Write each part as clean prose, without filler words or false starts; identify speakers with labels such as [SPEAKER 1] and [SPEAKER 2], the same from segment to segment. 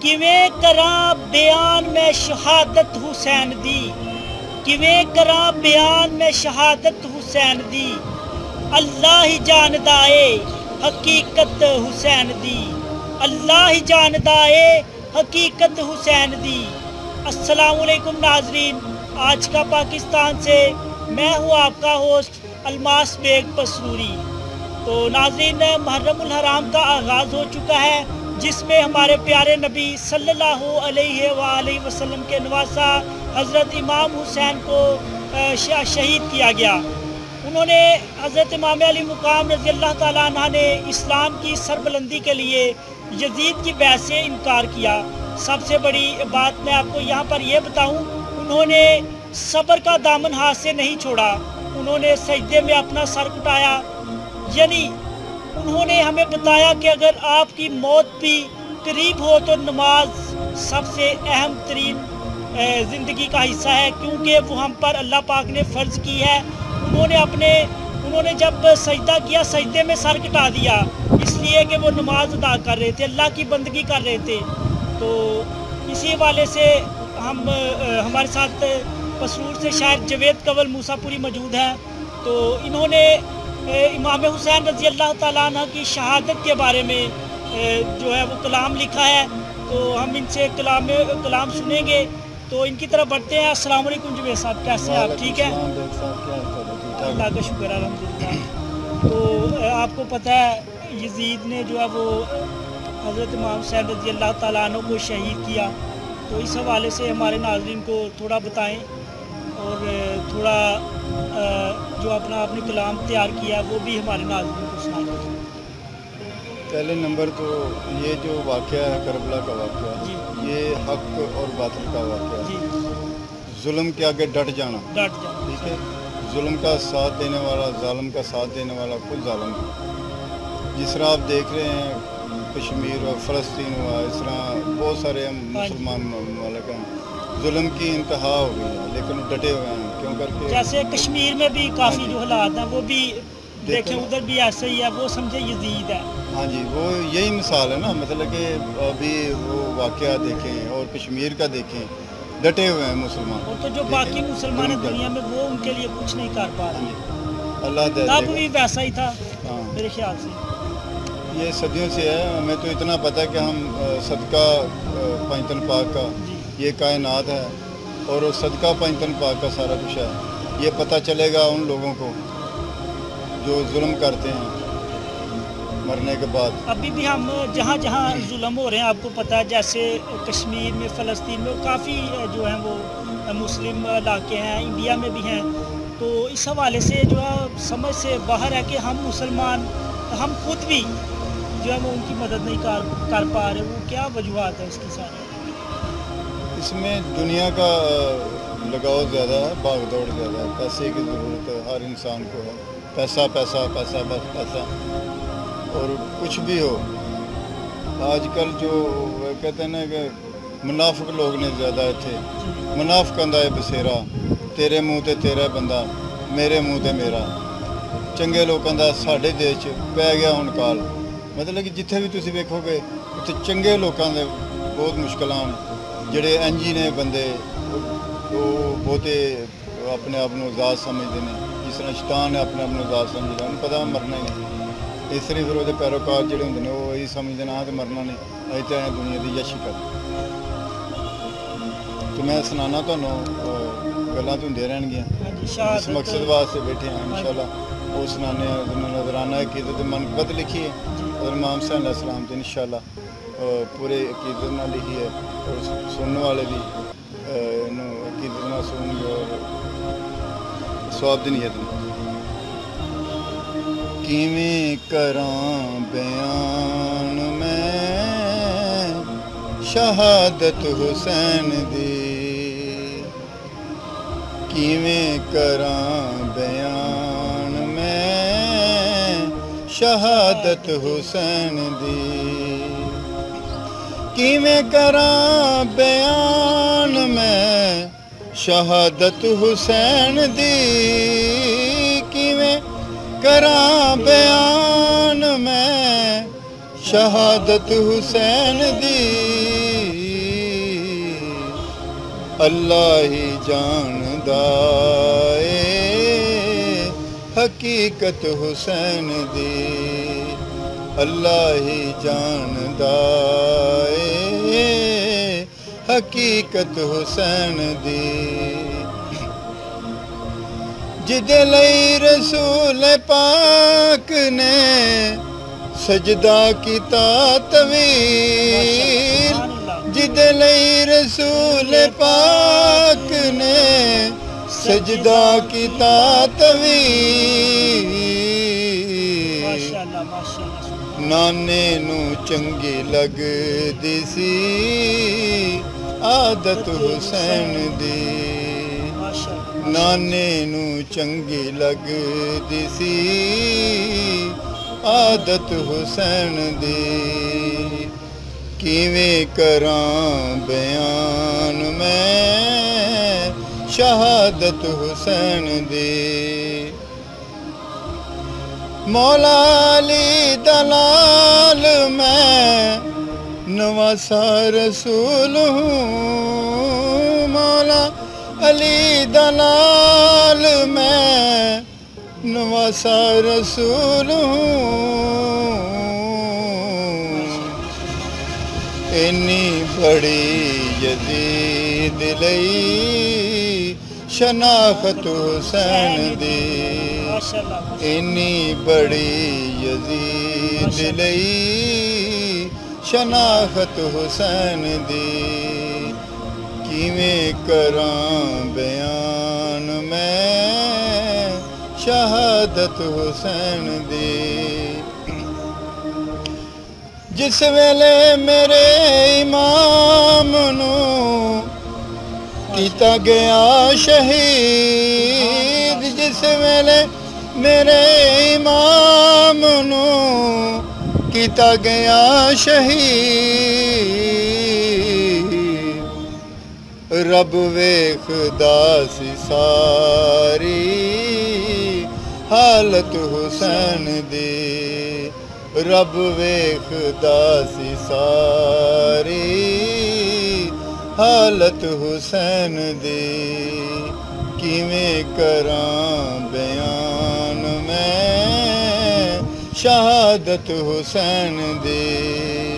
[SPEAKER 1] ਕਿਵੇਂ ਕਰਾਂ ਬਿਆਨ ਮੈਂ ਸ਼ਹਾਦਤ ਹੁਸੈਨ ਦੀ, ਕਿਵੇਂ ਕਰਾਂ ਬਿਆਨ ਮੈਂ ਸ਼ਹਾਦਤ ਹੁਸੈਨ ਦੀ, ਅੱਲਾ ਹੀ ਜਾਣਦਾ ਏ ਹਕੀਕਤ ਹੁਸੈਨ ਦੀ, اللہ ہی جاندا ہے حقیقت حسین دی۔ السلام علیکم ناظرین، آج کا پاکستان سے میں ہوں آپ کا ہوسٹ الماس بیگ پسروری۔ تو ناظرین، محرم الحرام کا آغاز ہو چکا ہے، جس میں ہمارے پیارے نبی صلی اللہ علیہ وآلہ وسلم کے نواسا حضرت امام حسین کو شہید کیا گیا۔ انہوں نے حضرت امام علی مقام رضی اللہ تعالیٰ عنہ نے اسلام کی سربلندی کے لیے یزید کی بیعت سے انکار کیا۔ سب سے بڑی بات میں آپ کو یہاں پر یہ بتاؤں، انہوں نے صبر کا دامن ہاتھ سے نہیں چھوڑا، انہوں نے سجدے میں اپنا سر کٹایا۔ یعنی انہوں نے ہمیں بتایا کہ اگر آپ کی موت بھی قریب ہو تو نماز سب سے اہم ترین زندگی کا حصہ ہے، کیونکہ وہ ہم پر اللہ پاک نے فرض کی ہے۔ انہوں نے جب سجدہ کیا، سجدے میں سر کٹا دیا، اس لیے کہ وہ نماز ادا کر رہے تھے، اللہ کی بندگی کر رہے تھے۔ تو اسی حوالے سے ہمارے ساتھ پسرور سے شاعر جوید کنول موسیٰ پوری موجود ہیں۔ تو انہوں نے امام حسین رضی اللہ تعالیٰ عنہ کی شہادت کے بارے میں جو ہے وہ کلام لکھا ہے، تو ہم ان سے کلام سنیں گے۔ تو ان کی طرف بڑھتے ہیں۔ السلام علیکم جوید صاحب، کیسے ہیں آپ؟ ٹھیک ہے، اللہ کا شکر الحمدللہ۔ تو آپ کو پتہ ہے یزید نے جو ہے وہ حضرت امام حسین رضی اللہ تعالیٰ عنہ کو شہید کیا، تو اس حوالے سے ہمارے ناظرین کو تھوڑا بتائیں، اور تھوڑا جو آپ نے کلام تیار کیا وہ بھی ہمارے ناظرین کو سنائیں۔
[SPEAKER 2] پہلے نمبر تو یہ جو واقعہ ہے کربلا کا واقعہ،
[SPEAKER 1] جی،
[SPEAKER 2] یہ حق اور باطل کا واقعہ،
[SPEAKER 1] جی،
[SPEAKER 2] ظلم کے آگے ڈٹ جانا، ٹھیک ہے۔ ظلم کا ساتھ دینے والا، ظالم کا ساتھ دینے والا خود ظالم ہے۔ جس طرح آپ دیکھ رہے ہیں کشمیر اور فلسطین ہوا، اس طرح بہت سارے مسلمان ممالک ہیں، ظلم کی انتہا ہو گئی ہے، لیکن ڈٹے ہوئے ہیں، کیوں کر کے
[SPEAKER 1] جیسے کشمیر میں بھی کافی جو حالات ہیں وہ بھی دیکھیں، ادھر بھی ایسے ہی ہے، وہ سمجھے یزید ہے۔
[SPEAKER 2] ہاں جی، وہ یہی مثال ہے نا، مطلب کہ ابھی وہ واقعہ دیکھیں اور کشمیر کا دیکھیں، ڈٹے ہوئے ہیں مسلمان۔
[SPEAKER 1] اور تو جو باقی مسلمان ہیں دنیا میں، وہ ان کے لیے کچھ نہیں کر پا رہے۔
[SPEAKER 2] اللہ دے
[SPEAKER 1] تب بھی ویسا ہی تھا میرے خیال سے۔
[SPEAKER 2] یہ صدیوں سے ہے، ہمیں تو اتنا پتہ ہے کہ ہم صدقہ پنجتن پاک کا یہ کائنات ہے، اور صدقہ پنجتن پاک کا سارا کچھ ہے۔ یہ پتہ چلے گا ان لوگوں کو جو ظلم کرتے ہیں مرنے کے بعد۔
[SPEAKER 1] ابھی بھی ہم جہاں جہاں ظلم ہو رہے ہیں، آپ کو پتہ ہے، جیسے کشمیر میں، فلسطین میں، کافی جو ہیں وہ مسلم علاقے ہیں، انڈیا میں بھی ہیں۔ تو اس حوالے سے جو ہے سمجھ سے باہر ہے کہ ہم مسلمان، ہم خود بھی جو ہے وہ ان کی مدد نہیں کر پا رہے۔ وہ کیا وجوہات ہے اس کی ساری؟
[SPEAKER 2] اس میں دنیا کا لگاؤ زیادہ ہے، بھاگ دوڑ زیادہ ہے، پیسے کی ضرورت ہر انسان کو ہے، پیسہ پیسہ پیسہ بس پیسہ، اور کچھ بھی ہو۔ آج کل جو کہتے ہیں نا کہ منافق لوگ نے زیادہ تھے، منافقاں دا بسیرا، تیرے منہ تے تیرا بندہ، میرے منہ تے میرا، چنگے لوگوں دا ساڈے دیش پی گیا ہن کال۔ مطلب کہ جتھے بھی تسی ویکھو گے اتنے چنگے لوگوں دے بہت مشکلان، جڑے انجی نے بندے وہ بہتے اپنے آپ کو ذات سمجھتے ہیں، جس طرح شیطان ہے اپنے آپ کو ذات سمجھتا، انہوں پتہ مرنا ہی نہیں۔ اس طرح پھر وہ پیروکار جڑے ہوندے نے وہ یہی سمجھتے ہیں تو مرنا نہیں، ابھی تو ہے دنیا کی یش کر۔ تو میں سنانا تمہیں گلاں تو ہوندیاں رہن گیاں، جس مقصد واسطے بیٹھے ہیں انشاءاللہ وہ سنانے نظرانہ عقیدت منقبت لکھی ہے، اور امام حسین علیہ السلام تو انشاءاللہ پورے عقیدت نہ لکھی ہے، اور سننے والے بھی عقیدت نہ سن گے اور ثواب دی نیت میں۔ کیویں کراں بیان میں شہادت حسین دی، کیویں کراں بیان میں شہادت حسین دی، کیویں کراں بیان میں شہادت حسین دی، کیویں کراں بیان میں شہادت حسین دی، اللہ ہی جاندا اے حقیقت حسین دی اللہ ہی جاندا اے حقیقت حسین دی جدے لئی رسول پاک نے سجدہ کیتا طویل جدے لئی رسول پاک نے سجدہ کیتا طویل نانے نو چنگی لگ دی سی عادت حسین دی نانے نو چنگی لگ دی سی عادت حسین دی کیویں کراں بیان میں شہادت حسین دی مولا علی دلال میں نواسا رسول ہوں مولا علی دلال میں نواسا رسول ہوں انی بڑی یزید لئی شناخت حسین دی انی بڑی یزید لئی شناخت حسین دی کیویں کراں بیان میں شہادت حسین دی جس ویلے میرے امام نو کیتا گیا شہید جس ویلے میرے امام نو کیتا گیا شہید رب ویکھدا سی ساری حالت حسین دی رب ویکھدا سی ساری حالت حسین دی کیویں کراں بیان میں شہادت حسین دی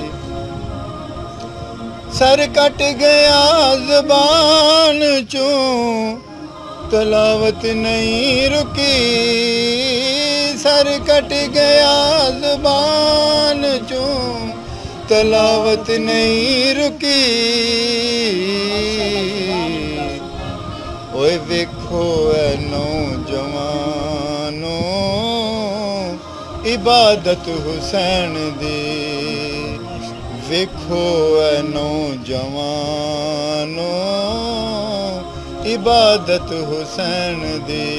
[SPEAKER 2] سر کٹ گیا زبان چوں تلاوت نہیں رکی سر کٹ گیا زبان چوں تلاوت نہیں رکی اوے ویکھو اے نوجوانو عبادت حسین دی ویکھو اے نوجوانو عبادت حسین دی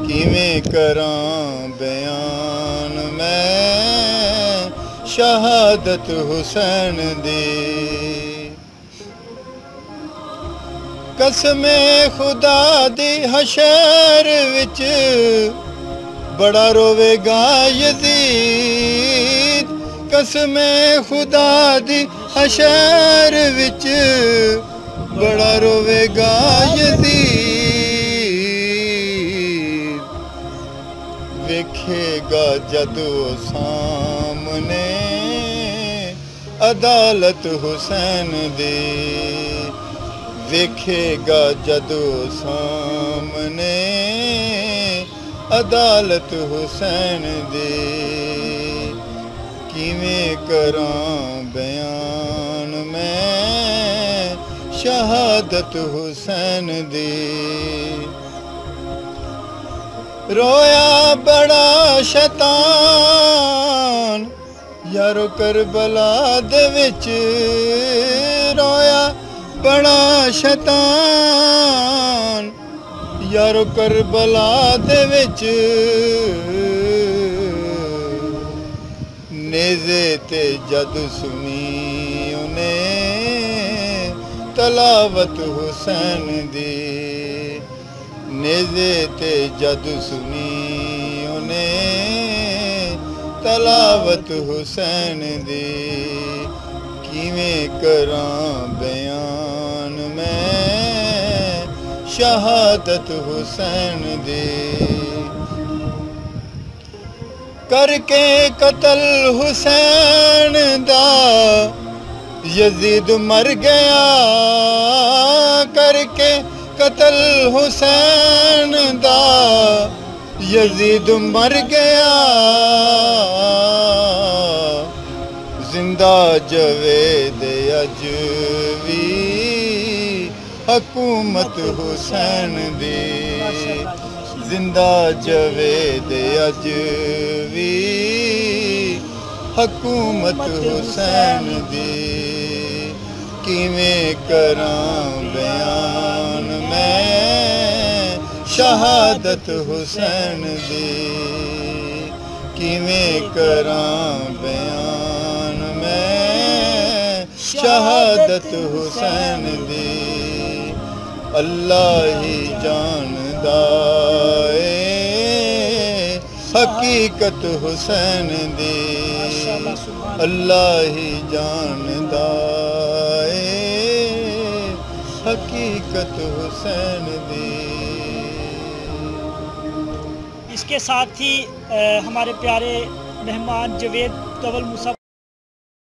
[SPEAKER 2] کیویں کراں بیان میں شہادت حسین دی قسم خدا دی حشر وچ بڑا روے گا یزید قسم خدا دی حشر وچ بڑا روے گا یزید ویکھے گا جدو سامنے عدالت حسین دی ویکھے گا جدو سامنے عدالت حسین دی کیویں کراں بیان میں شہادت حسین دی رویا بڑا شیطان یارو کربلا دے وچ رویا بڑا شیطان یارو کربلا دے وچ نیزے تے جد سنی انہیں تلاوت حسین دی نیزے تے جد سنی انہیں تلاوت حسین دی کیویں کراں بیان میں شہادت حسین دی کر کے قتل حسین دا یزید مر گیا کر کے قتل حسین دا یزید مر گیا زندہ جوید اج وی حکومت حسین دی زندہ جوید اج وی حکومت حسین دی کیویں کراں بیان میں شہادت حسین دی کیویں کراں بیان میں شہادت حسین دی اللہ ہی جاندا اے حقیقت حسین دی اللہ ہی جاندا اے حقیقت حسین دی۔
[SPEAKER 1] اس کے ساتھ ہی ہمارے پیارے مہمان جوید طول موسیٰ